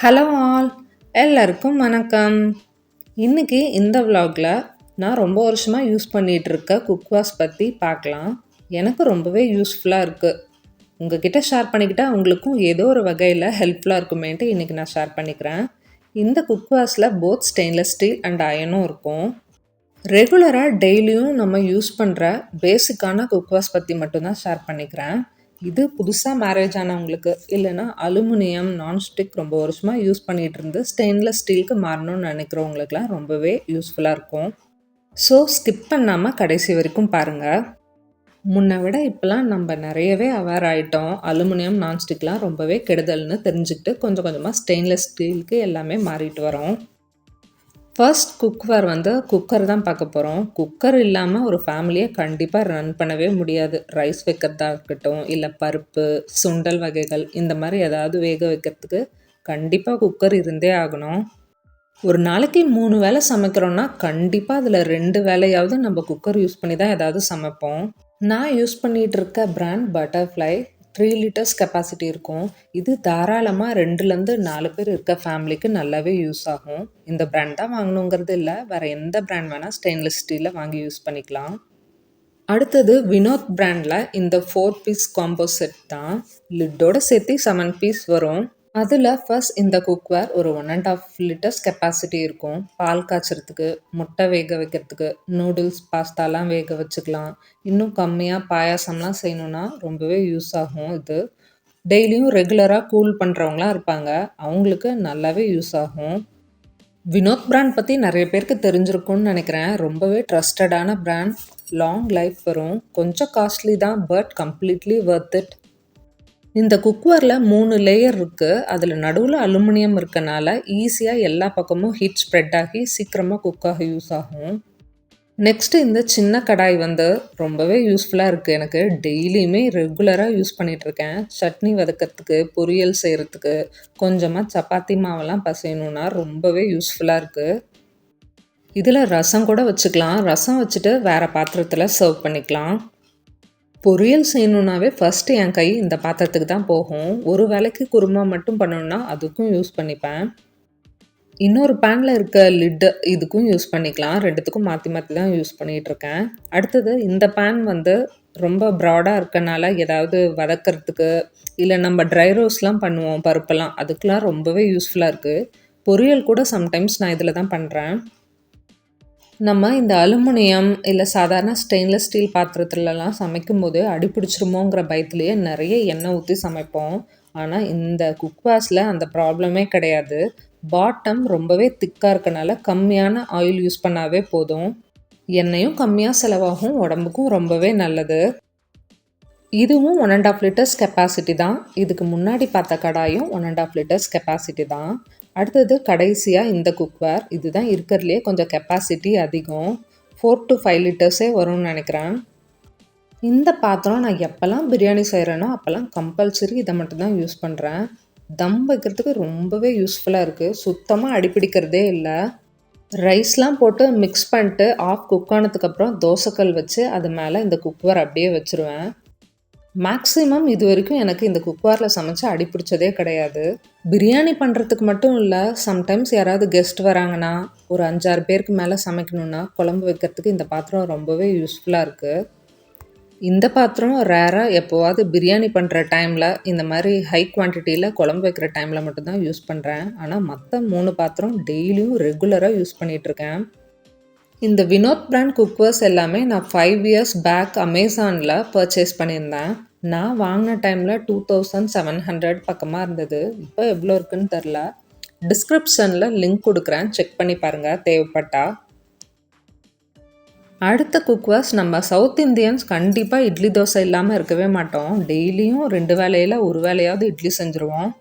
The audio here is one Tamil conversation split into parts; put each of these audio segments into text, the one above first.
ஹலோ ஆல், எல்லாருக்கும் வணக்கம். இன்னைக்கு இந்த vlogல நான் ரொம்ப வருஷமாக யூஸ் பண்ணிகிட்டு இருக்க குக்வாஸ் பற்றி பார்க்கலாம். எனக்கு ரொம்பவே யூஸ்ஃபுல்லாக இருக்குது. உங்ககிட்ட ஷேர் பண்ணிக்கிட்டால் உங்களுக்கும் ஏதோ ஒரு வகையில் ஹெல்ப்ஃபுல்லாக இருக்குமேன்ட்டு இன்றைக்கி நான் ஷேர் பண்ணிக்கிறேன். இந்த குக்வாஸில் போத் ஸ்டெயின்லெஸ் ஸ்டீல் அண்ட் அயனும் இருக்கும். ரெகுலராக டெய்லியும் நம்ம யூஸ் பண்ணுற பேசிக்கான குக்வாஸ் பற்றி மட்டும்தான் ஷேர் பண்ணிக்கிறேன். இது புதுசாக மேரேஜ் ஆனவங்களுக்கு இல்லைன்னா அலுமினியம் நான்ஸ்டிக் ரொம்ப வருஷமாக யூஸ் பண்ணிகிட்டு இருந்து ஸ்டெயின்லெஸ் ஸ்டீலுக்கு மாறணும்னு நினைக்கிறவங்களுக்குலாம் ரொம்பவே யூஸ்ஃபுல்லாக இருக்கும். ஸோ ஸ்கிப் பண்ணாமல் கடைசி வரைக்கும் பாருங்கள். முன்னை விட இப்போலாம் நம்ம நிறையவே அவேர் ஆகிட்டோம். அலுமினியம் நான்ஸ்டிக்லாம் ரொம்பவே கெடுதல்னு தெரிஞ்சுக்கிட்டு கொஞ்சம் கொஞ்சமாக ஸ்டெயின்லெஸ் ஸ்டீலுக்கு எல்லாமே மாறிட்டு வரோம். ஃபர்ஸ்ட் குக்வேர் குக்கர் தான் பார்க்க போகிறோம். குக்கர் இல்லாமல் ஒரு ஃபேமிலியை கண்டிப்பாக ரன் பண்ணவே முடியாது. ரைஸ் வைக்கிறதா இருக்கட்டும், இல்லை பருப்பு, சுண்டல் வகைகள் இந்த மாதிரி ஏதாவது வேக வைக்கிறதுக்கு கண்டிப்பாக குக்கர் இருந்தே ஆகணும். ஒரு நாளைக்கு 3 வேளை சமைக்கிறோன்னா கண்டிப்பாக அதில் 2 வேளையாவது நம்ம குக்கர் யூஸ் பண்ணி தான் ஏதாவது சமைப்போம். நான் யூஸ் பண்ணிகிட்டு இருக்க பிராண்ட் பட்டர்ஃப்ளை 3 லிட்டர்ஸ் கெப்பாசிட்டி இருக்கும். இது தாராளமாக 2லேருந்து 4 பேர் இருக்க ஃபேமிலிக்கு நல்லாவே யூஸ் ஆகும். இந்த பிராண்ட் தான் வாங்கணுங்கிறது இல்லை, வேறு எந்த பிராண்ட் வேணால் ஸ்டெயின்லெஸ் ஸ்டீலில் வாங்கி யூஸ் பண்ணிக்கலாம். அடுத்தது வினோத் பிராண்டில் இந்த 4 பீஸ் காம்போ செட் தான். லிட்டோட சேர்த்து 7 பீஸ் வரும். அதில் ஃபர்ஸ்ட் இந்த குக்வேர் ஒரு 1.5 லிட்டர்ஸ் கெப்பாசிட்டி இருக்கும். பால் காய்ச்சறதுக்கு, முட்டை வேக வைக்கிறதுக்கு, நூடுல்ஸ் பாஸ்தாலாம் வேக வச்சுக்கலாம். இன்னும் கம்மியாக பாயாசம்லாம் செய்யணுன்னா ரொம்பவே யூஸ் ஆகும். இது டெய்லியும் ரெகுலராக கூல் பண்ணுறவங்களாம் இருப்பாங்க, அவங்களுக்கு நல்லாவே யூஸ் ஆகும். வினோத் பிராண்ட் பற்றி நிறைய பேருக்கு தெரிஞ்சிருக்கும்னு நினைக்கிறேன். ரொம்பவே ட்ரஸ்டடான பிராண்ட், லாங் லைஃப் வரும். கொஞ்சம் காஸ்ட்லி தான், பட் கம்ப்ளீட்லி வர்த் இட். இந்த குக்வேரில் 3 லேயர் இருக்குது. அதில் நடுவில் அலுமினியம் இருக்கனால ஈஸியாக எல்லா பக்கமும் ஹீட் ஸ்ப்ரெட் ஆகி சீக்கிரமாக குக்காக யூஸ் ஆகும். நெக்ஸ்ட்டு இந்த சின்ன கடாய் ரொம்பவே யூஸ்ஃபுல்லாக இருக்குது. எனக்கு டெய்லியுமே ரெகுலராக யூஸ் பண்ணிகிட்ருக்கேன். சட்னி வதக்கிறதுக்கு, பொரியல் செய்கிறதுக்கு, கொஞ்சமாக சப்பாத்தி மாவெல்லாம் பசையணுன்னா ரொம்பவே யூஸ்ஃபுல்லாக இருக்குது. இதில் ரசம் கூட வச்சுக்கலாம். ரசம் வச்சுட்டு வேறு பாத்திரத்தில் சர்வ் பண்ணிக்கலாம். பொரியல் செய்யணுன்னாவே ஃபஸ்ட்டு என் கை இந்த பாத்திரத்துக்கு தான் போகும். ஒரு வேளைக்கு குருமா மட்டும் பண்ணணுன்னா அதுக்கும் யூஸ் பண்ணிப்பேன். இன்னொரு பேனில் இருக்க லிட்டு இதுக்கும் யூஸ் பண்ணிக்கலாம். 2த்துக்கும் மாற்றி மாற்றி தான் யூஸ் பண்ணிகிட்ருக்கேன். அடுத்தது இந்த பேன் ரொம்ப ப்ராடாக இருக்கனால ஏதாவது வதக்கிறதுக்கு, இல்லை நம்ம ட்ரை ரோஸ்ட்லாம் பண்ணுவோம் பருப்பெல்லாம், அதுக்கெலாம் ரொம்பவே யூஸ்ஃபுல்லாக இருக்குது. பொரியல் கூட சம்டைம்ஸ் நான் இதில் தான் பண்ணுறேன். நம்ம இந்த அலுமினியம் இல்லை சாதாரண ஸ்டெயின்லெஸ் ஸ்டீல் பாத்திரத்துலலாம் சமைக்கும்போது அடிப்பிடிச்சிருமோங்கிற பயத்துலேயே நிறைய எண்ணெய் ஊற்றி சமைப்போம். ஆனால் இந்த குக்வாஸில் அந்த ப்ராப்ளமே கிடையாது. பாட்டம் ரொம்பவே திக்காக இருக்கனால கம்மியான ஆயில் யூஸ் பண்ணாவே போதும். எண்ணெயும் கம்மியாக செலவாகும், உடம்புக்கும் ரொம்பவே நல்லது. இதுவும் 1.5 லிட்டர்ஸ் கெப்பாசிட்டி தான். இதுக்கு முன்னாடி பார்த்த கடாயும் 1.5 லிட்டர்ஸ் கெப்பாசிட்டி தான். அடுத்தது கடைசியாக இந்த குக்வேர், இதுதான் இருக்கிறதுலே கொஞ்சம் கெப்பாசிட்டி அதிகம். 4 to 5 லிட்டர்ஸே வரும்னு நினைக்கிறேன். இந்த பாத்திரம் நான் எப்போல்லாம் பிரியாணி செய்கிறேனோ அப்போல்லாம் கம்பல்சரி இதை மட்டும்தான் யூஸ் பண்ணுறேன். தம் வைக்கிறதுக்கு ரொம்பவே யூஸ்ஃபுல்லாக இருக்குது. சுத்தமாக அடிப்பிடிக்கிறதே இல்லை. ரைஸ்லாம் போட்டு மிக்ஸ் பண்ணிட்டு ஆஃப் குக் ஆனதுக்கப்புறம் தோசைக்கல் வச்சு அது மேலே இந்த குக்வேர் அப்படியே வச்சுருவேன். மேக்ஸிமம் இது வரைக்கும் எனக்கு இந்த குக்வேரில் சமைச்சு அடிப்பிடிச்சதே கிடையாது. பிரியாணி பண்ணுறதுக்கு மட்டும் இல்லை, சம்டைம்ஸ் யாராவது கெஸ்ட் வராங்கன்னா, ஒரு 5-6 பேருக்கு மேலே சமைக்கணுன்னா குழம்பு வைக்கிறதுக்கு இந்த பாத்திரம் ரொம்பவே யூஸ்ஃபுல்லாக இருக்குது. இந்த பாத்திரம் ரேராக எப்போவாவது பிரியாணி பண்ணுற டைமில், இந்த மாதிரி ஹை குவான்டிட்டியில் குழம்பு வைக்கிற டைமில் மட்டும்தான் யூஸ் பண்ணுறேன். ஆனால் மற்ற 3 பாத்திரம் டெய்லியும் ரெகுலராக யூஸ் பண்ணிகிட்ருக்கேன். இந்த வினோத் பிராண்ட் குக்வேர்ஸ் எல்லாமே நான் 5 இயர்ஸ் பேக் அமேசானில் பர்ச்சேஸ் பண்ணியிருந்தேன். நான் வாங்கின டைமில் 2700 பக்கமாக இருந்தது. இப்போ எவ்வளோ இருக்குன்னு தெரில. டிஸ்கிரிப்ஷனில் லிங்க் கொடுக்குறேன், செக் பண்ணி பாருங்கள் தேவைப்பட்டா. அடுத்த குக்வேர்ஸ், நம்ம சவுத் இந்தியன்ஸ் கண்டிப்பாக இட்லி தோசை இல்லாமல் இருக்கவே மாட்டோம். டெய்லியும் 2 வேளையில் 1 வேளையாவது இட்லி செஞ்சுருவோம்.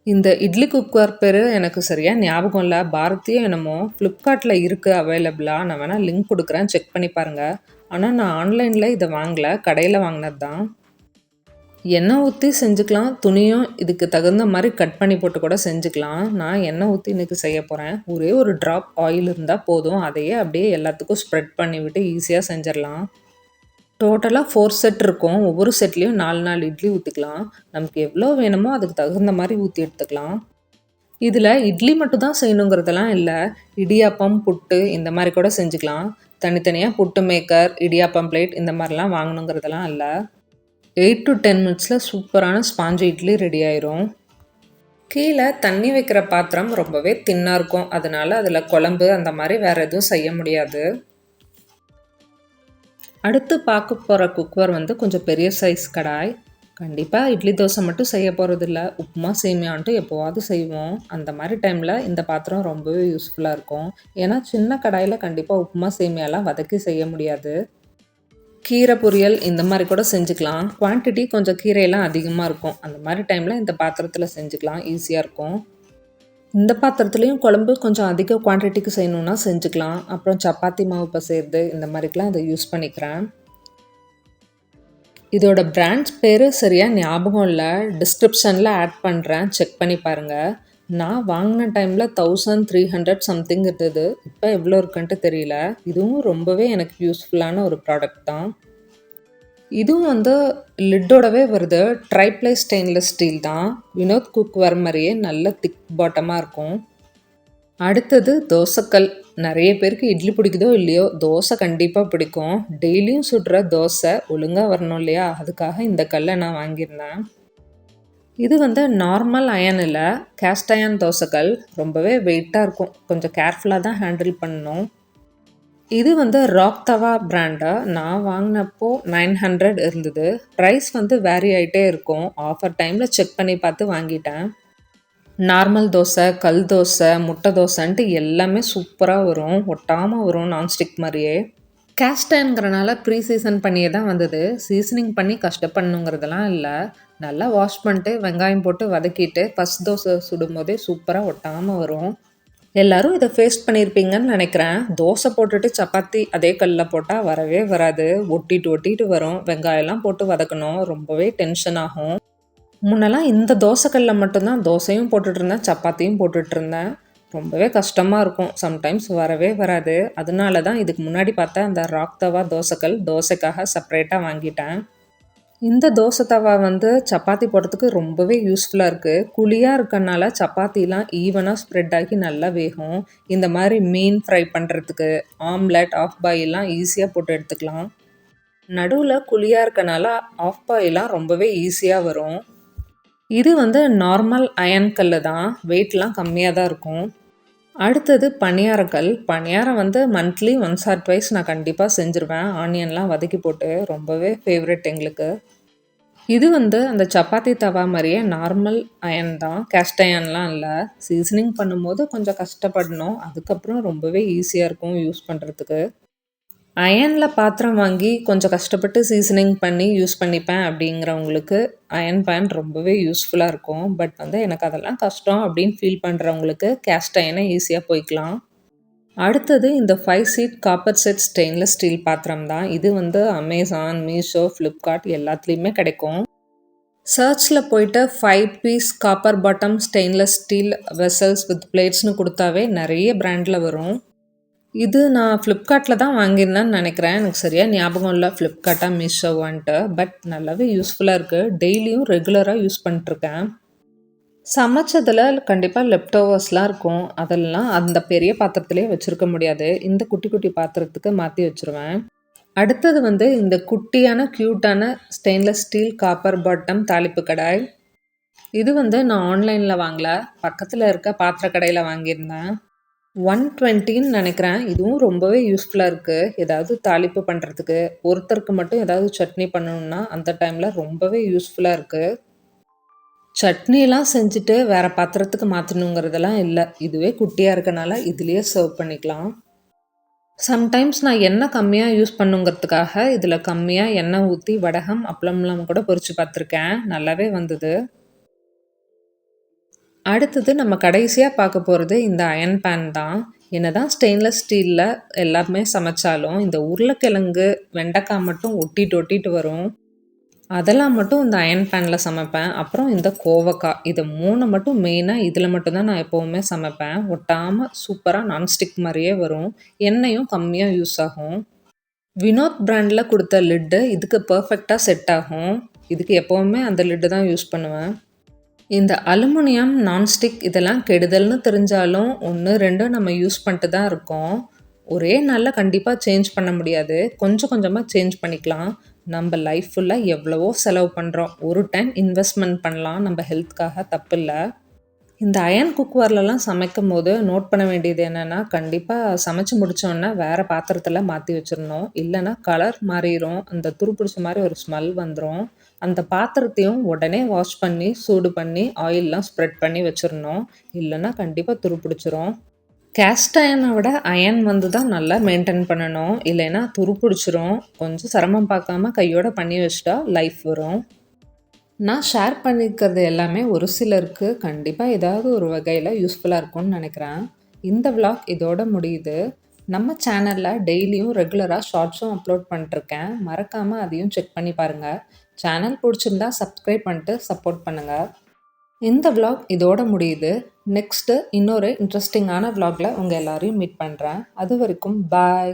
இந்த இட்லி குக்வேர் பேர் எனக்கு சரியாக ஞாபகம் இல்லை. பாரதியோ என்னமோ ஃப்ளிப்கார்ட்டில் இருக்குது அவைலபிளாக. நான் வேணால் லிங்க் கொடுக்குறேன், செக் பண்ணி பாருங்கள். ஆனால் நான் ஆன்லைனில் இதை வாங்கலை, கடையில் வாங்கினது தான். எண்ணெய் ஊற்றி செஞ்சுக்கலாம். துணியும் இதுக்கு தகுந்த மாதிரி கட் பண்ணி போட்டு கூட செஞ்சுக்கலாம். நான் எண்ணெய் ஊற்றி இன்றைக்கி செய்ய போகிறேன். ஒரே ஒரு ட்ராப் ஆயில் இருந்தால் போதும். அதையே அப்படியே எல்லாத்துக்கும் ஸ்ப்ரெட் பண்ணிவிட்டு ஈஸியாக செஞ்சிடலாம். டோட்டலாக 4 செட் இருக்கும். ஒவ்வொரு செட்லேயும் 4 இட்லி ஊற்றிக்கலாம். நமக்கு எவ்வளோ வேணுமோ அதுக்கு தகுந்த மாதிரி ஊற்றி எடுத்துக்கலாம். இதில் இட்லி மட்டும் தான் செய்யணுங்கிறதெல்லாம் இல்லை. இடியாப்பம், புட்டு இந்த மாதிரி கூட செஞ்சுக்கலாம். தனித்தனியாக புட்டு மேக்கர், இடியாப்பம் பிளேட் இந்த மாதிரிலாம் வாங்கணுங்கிறதெல்லாம் இல்லை. 8 to 10 மினிட்ஸில் சூப்பரான ஸ்பாஞ்ச் இட்லி ரெடி ஆயிரும். கீழே தண்ணி வைக்கிற பாத்திரம் ரொம்பவே தின்னாக இருக்கும். அதனால அதில் குழம்பு அந்த மாதிரி வேறு எதுவும் செய்ய முடியாது. அடுத்து பார்க்க போகிற குக்கர் வந்து கொஞ்சம் பெரிய சைஸ் கடாய். கண்டிப்பாக இட்லி தோசை மட்டும் செய்ய போகிறதில்ல, உப்புமா சேமியான்ட்டு எப்போவாவது செய்வோம். அந்த மாதிரி டைமில் இந்த பாத்திரம் ரொம்பவே யூஸ்ஃபுல்லாக இருக்கும். ஏன்னா சின்ன கடாயில் கண்டிப்பாக உப்புமா சேமியாலாம் வதக்கி செய்ய முடியாது. கீரை பொரியல் இந்த மாதிரி கூட செஞ்சுக்கலாம். குவான்டிட்டி கொஞ்சம் கீரையெல்லாம் அதிகமாக இருக்கும். அந்த மாதிரி டைமில் இந்த பாத்திரத்தில் செஞ்சுக்கலாம், ஈஸியாக இருக்கும். இந்த பாத்திரத்துலேயும் குழம்பு கொஞ்சம் அதிக குவான்டிட்டிக்கு செய்யணுன்னா செஞ்சுக்கலாம். அப்புறம் சப்பாத்தி மாவு பிசைறது இந்த மாதிரிக்கெலாம் இதை யூஸ் பண்ணிக்கிறேன். இதோட பிராண்ட்ஸ் பேர் சரியாக ஞாபகம் இல்லை, டிஸ்கிரிப்ஷனில் ஆட் பண்ணுறேன், செக் பண்ணி பாருங்கள். நான் வாங்கின டைமில் 1300 சம்திங் இருந்தது. இப்போ எவ்வளோ இருக்குன்ட்டு தெரியல. இதுவும் ரொம்பவே எனக்கு யூஸ்ஃபுல்லான ஒரு ப்ராடக்ட் தான். இதுவும் வந்து லிட்டோடவே வருது. ட்ரைப்ளை ஸ்டெயின்லெஸ் ஸ்டீல் தான். வினோத் குக்வேர் மாதிரியே நல்ல திக் பாட்டமாக இருக்கும். அடுத்தது தோசைக்கல். நிறைய பேருக்கு இட்லி பிடிக்குதோ இல்லையோ, தோசை கண்டிப்பாக பிடிக்கும். டெய்லியும் சுடுற தோசை ஒழுங்காக வரணும் இல்லையா, அதுக்காக இந்த கல்லை நான் வாங்கியிருந்தேன். இது வந்து நார்மல் அயன் இல்லை, கேஸ்ட் அயன் தோசைக்கல். ரொம்பவே வெயிட்டாக இருக்கும், கொஞ்சம் கேர்ஃபுல்லாக தான் ஹேண்டில் பண்ணணும். இது வந்து ராக் தவா பிராண்டை. நான் வாங்கினப்போ 900 இருந்தது. ப்ரைஸ் வந்து வேரி ஆகிட்டே இருக்கும். ஆஃபர் டைமில் செக் பண்ணி பார்த்து வாங்கிட்டேன். நார்மல் தோசை, கல் தோசை, முட்டை தோசைன்ட்டு எல்லாமே சூப்பராக வரும், ஒட்டாமல் வரும், நான்ஸ்டிக் மாதிரியே. கேஸ்டன்கிறனால ப்ரீ சீசன் பண்ணியே தான் வந்தது. சீசனிங் பண்ணி கஷ்டப்படணுங்கிறதெல்லாம் இல்லை. நல்லா வாஷ் பண்ணிட்டு வெங்காயம் போட்டு வதக்கிட்டு ஃபஸ்ட் தோசை சுடும்போதே சூப்பராக ஒட்டாமல் வரும். எல்லோரும் இதை ஃபேஸ் பண்ணியிருப்பீங்கன்னு நினைக்கிறேன். தோசை போட்டுட்டு சப்பாத்தி அதே கல்லில் போட்டால் வரவே வராது, ஒட்டிட்டு வரும். வெங்காயம்லாம் போட்டு வதக்கணும், ரொம்பவே டென்ஷன் ஆகும். முன்னெல்லாம் இந்த தோசைக்கல்லில் மட்டும்தான் தோசையும் போட்டுட்ருந்தேன், சப்பாத்தியும் போட்டுட்ருந்தேன். ரொம்பவே கஷ்டமாக இருக்கும், சம்டைம்ஸ் வரவே வராது. அதனால தான் இதுக்கு முன்னாடி பார்த்தா அந்த ராக் தவா தோசைக்கல் தோசைக்காக செப்பரேட்டாக வாங்கிட்டேன். இந்த தோசை தவா வந்து சப்பாத்தி போடுறதுக்கு ரொம்பவே யூஸ்ஃபுல்லாக இருக்குது. குழியாக இருக்கனால சப்பாத்திலாம் ஈவனாக ஸ்ப்ரெட் ஆகி நல்லா வேகும். இந்த மாதிரி மீன் ஃப்ரை பண்ணுறதுக்கு, ஆம்லெட், ஆஃப் பாயிலாம் ஈஸியாக போட்டு எடுத்துக்கலாம். நடுவில் குழியாக இருக்கனால ஆஃப் பாயிலாம் ரொம்பவே ஈஸியாக வரும். இது வந்து நார்மல் அயன் கல் தான், வெயிட்லாம் கம்மியாக தான் இருக்கும். அடுத்தது பணியாரக்கல். பணியாரம் வந்து மந்த்லி ஒன்ஸ் ஆர் ட்வைஸ் நான் கண்டிப்பாக செஞ்சுருவேன், ஆனியன்லாம் வதக்கி போட்டு. ரொம்பவே ஃபேவரெட் எங்களுக்கு. இது வந்து அந்த சப்பாத்தி தவா மாதிரியே நார்மல் அயன் தான், கேஸ்ட் அயன்லாம் இல்லை. சீசனிங் பண்ணும்போது கொஞ்சம் கஷ்டப்படணும், அதுக்கப்புறம் ரொம்பவே ஈஸியாக இருக்கும் யூஸ் பண்ணுறதுக்கு. அயனில் பாத்திரம் வாங்கி கொஞ்சம் கஷ்டப்பட்டு சீசனிங் பண்ணி யூஸ் பண்ணிப்பேன் அப்படிங்கிறவங்களுக்கு அயன் பேன் ரொம்பவே யூஸ்ஃபுல்லாக இருக்கும். பட் வந்து எனக்கு அதெல்லாம் கஷ்டம் அப்படின்னு ஃபீல் பண்ணுறவங்களுக்கு கேஸ்ட் அயனை ஈஸியாக போய்க்கலாம். அடுத்தது இந்த 5 seat copper set stainless steel பாத்திரம் தான். இது வந்து அமேசான், மீஷோ, ஃப்ளிப்கார்ட் எல்லாத்துலேயுமே கிடைக்கும். சர்ச்சில் போயிட்டு 5 piece copper bottom stainless steel vessels with பிளேட்ஸ்னு கொடுத்தாவே நிறைய பிராண்டில் வரும். இது நான் ஃப்ளிப்கார்ட்டில் தான் வாங்கியிருந்தேன்னு நினைக்கிறேன், எனக்கு சரியாக ஞாபகம் இல்லை ஃப்ளிப்கார்ட்டா மீஷோவான்ட்டு. பட் நல்லாவே யூஸ்ஃபுல்லாக இருக்குது, டெய்லியும் ரெகுலராக யூஸ் பண்ணிட்டுருக்கேன். சமைச்சதில் கண்டிப்பாக லெஃப்ட் ஓவர்ஸ்லாம் இருக்கும், அதெல்லாம் அந்த பெரிய பாத்திரத்துலேயே வச்சுருக்க முடியாது, இந்த குட்டி குட்டி பாத்திரத்துக்கு மாற்றி வச்சுருவேன். அடுத்தது வந்து இந்த குட்டியான க்யூட்டான ஸ்டெயின்லெஸ் ஸ்டீல் காப்பர் பாட்டம் தாளிப்பு கடாய். இது வந்து நான் ஆன்லைனில் வாங்கலை, பக்கத்தில் இருக்க பாத்திர கடையில் வாங்கியிருந்தேன். 120ன்னு நினைக்கிறேன். இதுவும் ரொம்பவே யூஸ்ஃபுல்லாக இருக்குது, ஏதாவது தாளிப்பு பண்ணுறதுக்கு. ஒருத்தருக்கு மட்டும் ஏதாவது சட்னி பண்ணணுன்னா அந்த டைமில் ரொம்பவே யூஸ்ஃபுல்லாக இருக்குது. சட்னிலாம் செஞ்சுட்டு வேறு பாத்திரத்துக்கு மாற்றணுங்கிறதெல்லாம் இல்லை, இதுவே குட்டியாக இருக்கனால இதுலேயே சர்வ் பண்ணிக்கலாம். சம்டைம்ஸ் நான் எண்ணெய் கம்மியாக யூஸ் பண்ணுங்கிறதுக்காக இதில் கம்மியாக எண்ணெய் ஊற்றி வடகம், அப்பளம்லாம் கூட பொரித்து பார்த்துருக்கேன், நல்லாவே வந்தது. அடுத்தது நம்ம கடைசியாக பார்க்க போகிறது இந்த அயன் பேன் தான். என்னதான் ஸ்டெயின்லெஸ் ஸ்டீலில் எல்லாமே சமைச்சாலும் இந்த உருளைக்கிழங்கு, வெண்டைக்காய் மட்டும் ஒட்டிட்டு வரும். அதெல்லாம் மட்டும் இந்த அயன் பேனில் சமைப்பேன். அப்புறம் இந்த கோவக்காய், இதை 3 மட்டும் மெயினாக இதில் மட்டும்தான் நான் எப்போவுமே சமைப்பேன். ஒட்டாமல் சூப்பராக நான்ஸ்டிக் மாதிரியே வரும், எண்ணெயும் கம்மியாக யூஸ் ஆகும். வினோத் பிராண்டில் கொடுத்த லிட்டு இதுக்கு பர்ஃபெக்டாக செட் ஆகும். இதுக்கு எப்போவுமே அந்த லிட்டு தான் யூஸ் பண்ணுவேன். இந்த அலுமினியம், நான்ஸ்டிக் இதெல்லாம் கெடுதல்னு தெரிஞ்சாலும் 1, 2 நம்ம யூஸ் பண்ணிட்டு தான் இருக்கோம். ஒரே நாள்ல கண்டிப்பா சேஞ்ச் பண்ண முடியாது. கொஞ்சம் கொஞ்சமா சேஞ்ச் பண்ணிக்கலாம். நம்ம லைஃப் ஃபுல்லா எவ்வளவோ செலவு பண்றோம். ஒரு டைம் இன்வெஸ்ட்மென்ட் பண்ணலாம் நம்ம ஹெல்த்துக்காக தப்பில்ல. இந்த அயர்ன் குக்வேர்லலாம் சமைக்கும்போது நோட் பண்ண வேண்டியது என்னன்னா, கண்டிப்பா சமைச்சு முடிச்சோனே வேற பாத்திரத்துல மாத்தி வச்சிரணும். இல்லன்னா கலர் மாறிரும். அந்த துரு பிடிச்ச மாரி ஒரு ஸ்மெல் வந்துரும். அந்த பாத்திரத்தையும் உடனே வாஷ் பண்ணி, சூடு பண்ணி, ஆயில்லாம் ஸ்ப்ரெட் பண்ணி வச்சிரணும். இல்லன்னா கண்டிப்பா துரு பிடிச்சிரும். கேஸ்ட் அயர்ன விட அயர்ன் வந்து தான் நல்லா மெயின்டெயின் பண்ணணும். இல்லைன்னா துரு பிடிச்சிரும். கொஞ்சம் சிரமம் பார்க்காம கையோட பண்ணி வச்சுட்டா லைஃப் வரும். நான் ஷேர் பண்ணியிருக்கிறது எல்லாமே ஒரு சிலருக்கு கண்டிப்பா ஏதாவது ஒரு வகையில யூஸ்ஃபுல்லா இருக்கும்னு நெனைக்கிறேன். இந்த விளாக் இதோட முடியுது. நம்ம சேனல்ல டெய்லியும் ரெகுலரா ஷார்ட்ஸும் அப்லோட் பண்ணிட்டுருக்கேன். மறக்காம அதையும் செக் பண்ணி பாருங்க. சேனல் புடிச்சிருந்தா சப்ஸ்கிரைப் பண்ணிட்டு சப்போர்ட் பண்ணுங்க. இந்த விளாக் இதோட முடியுது. நெக்ஸ்ட்டு இன்னொரு இன்ட்ரஸ்டிங்கான விளாக்ல உங்க எல்லாரையும் மீட் பண்றேன். அதுவரைக்கும் பாய்.